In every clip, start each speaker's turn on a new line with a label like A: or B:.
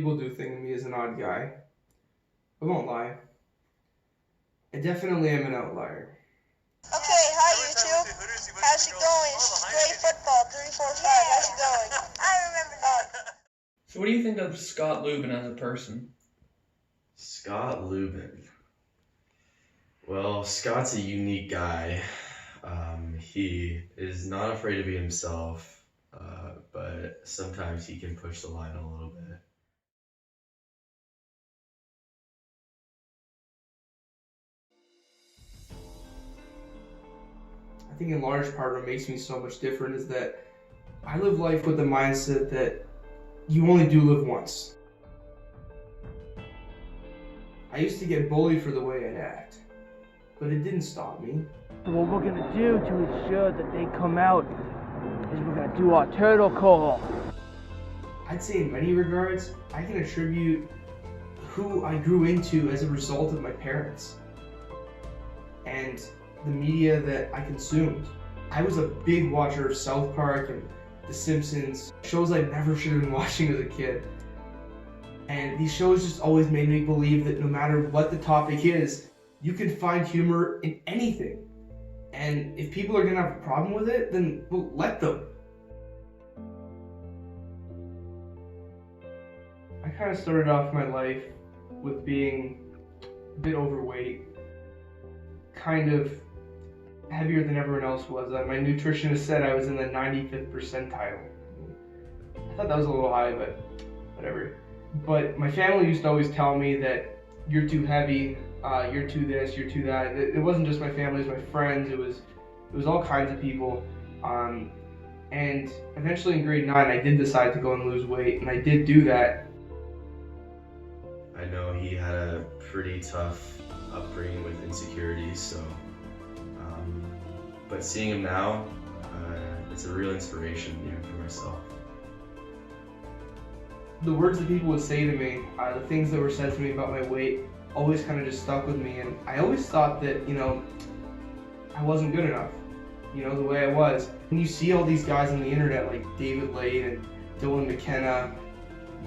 A: people do think of me as an odd guy. I won't lie. I definitely am an outlier.
B: Okay, hi YouTube. How's it going? It's Great Football 345. How's it going? I remember that.
C: So what do you think of Scott Lubin as a person?
D: Scott Lubin. Well, Scott's a unique guy. He is not afraid to be himself, but sometimes he can push the line a little bit.
A: I think in large part what makes me so much different is that I live life with the mindset that you only do live once. I used to get bullied for the way I'd act, but it didn't stop me.
E: What we're gonna do to ensure that they come out is we're gonna do our turtle call.
A: I'd say in many regards, I can attribute who I grew into as a result of my parents and the media that I consumed. I was a big watcher of South Park and The Simpsons, shows I never should have been watching as a kid. And these shows just always made me believe that no matter what the topic is, you can find humor in anything. And if people are gonna have a problem with it, then well, let them. I kind of started off my life with being a bit overweight, kind of heavier than everyone else was. My nutritionist said I was in the 95th percentile. I thought that was a little high, but whatever. But my family used to always tell me that you're too heavy, you're too this, you're too that. It wasn't just my family, it was my friends, it was all kinds of people. And eventually in grade 9, I did decide to go and lose weight, and I did do that.
D: I know he had a pretty tough upbringing with insecurities, so but seeing him now, it's a real inspiration even for myself.
A: The words that people would say to me, the things that were said to me about my weight, always kind of just stuck with me, and I always thought that, I wasn't good enough, the way I was. And you see all these guys on the internet like David Lade and Dylan McKenna,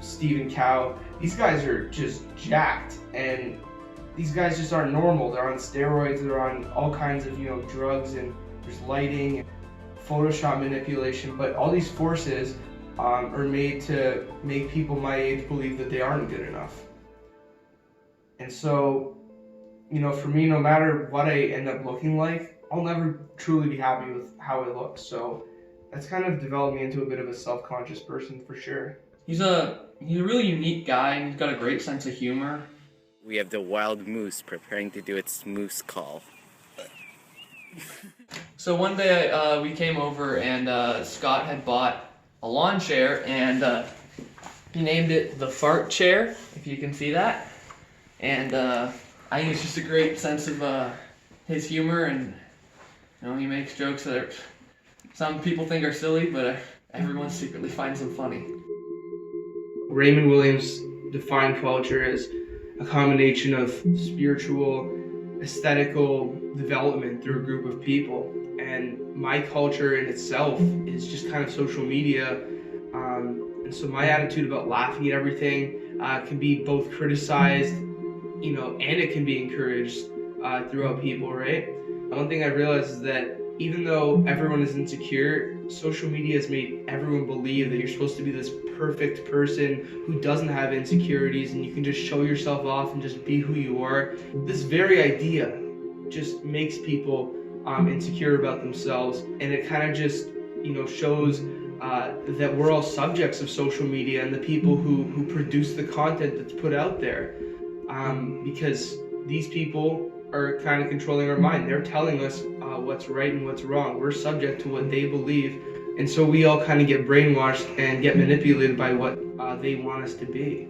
A: Stephen Cow, these guys are just jacked, and these guys just aren't normal. They're on steroids, they're on all kinds of, drugs, and there's lighting and Photoshop manipulation, but all these forces are made to make people my age believe that they aren't good enough. And so, for me, no matter what I end up looking like, I'll never truly be happy with how I look. So that's kind of developed me into a bit of a self-conscious person for sure.
C: He's a really unique guy, and he's got a great sense of humor.
F: We have the wild moose preparing to do its moose call.
C: So one day we came over and Scott had bought a lawn chair, and he named it the fart chair, if you can see that. And I think it's just a great sense of his humor, and he makes jokes that some people think are silly, but everyone secretly finds them funny.
A: Raymond Williams defined culture as a combination of spiritual, aesthetical development through a group of people. And my culture in itself is just kind of social media. And so my attitude about laughing at everything can be both criticized, and it can be encouraged throughout people, right? One thing I realized is that even though everyone is insecure, social media has made everyone believe that you're supposed to be this perfect person who doesn't have insecurities, and you can just show yourself off and just be who you are. This very idea just makes people insecure about themselves, and it kind of just shows that we're all subjects of social media and the people who produce the content that's put out there, because these people are kind of controlling our mind. They're telling us what's right and what's wrong. We're subject to what they believe, and so we all kind of get brainwashed and get manipulated by what they want us to be.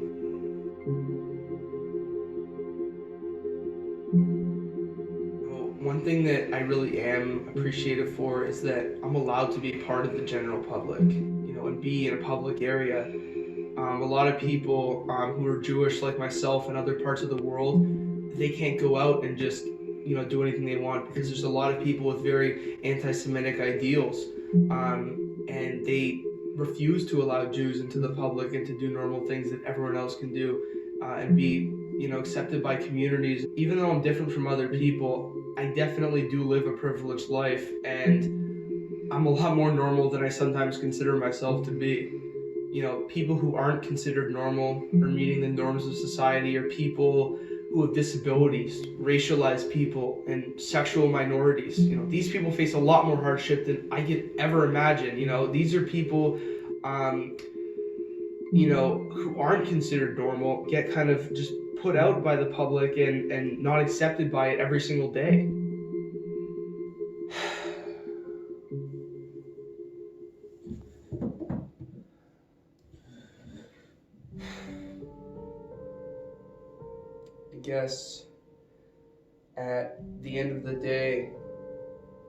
A: One thing that I really am appreciative for is that I'm allowed to be part of the general public, and be in a public area. A lot of people who are Jewish like myself in other parts of the world, they can't go out and just do anything they want, because there's a lot of people with very anti-Semitic ideals, and they refuse to allow Jews into the public and to do normal things that everyone else can do, and be, accepted by communities. Even though I'm different from other people, I definitely do live a privileged life, and I'm a lot more normal than I sometimes consider myself to be. People who aren't considered normal or meeting the norms of society are people who have disabilities, racialized people, and sexual minorities. These people face a lot more hardship than I could ever imagine. These are people, who aren't considered normal, get kind of just put out by the public and not accepted by it every single day. I guess at the end of the day,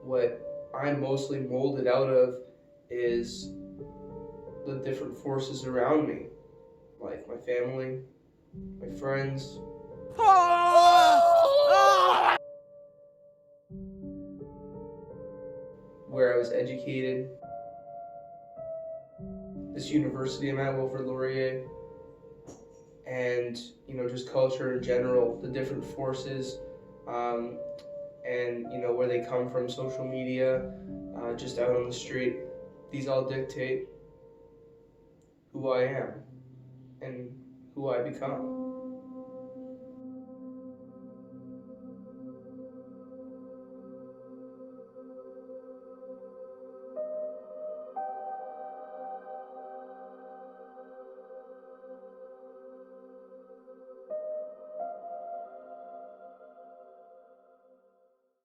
A: what I'm mostly molded out of is the different forces around me, like my family, my friends. Where I was educated, this university I'm at, Wilfrid Laurier, and just culture in general, the different forces, and where they come from, social media, just out on the street. These all dictate who I am and who I become.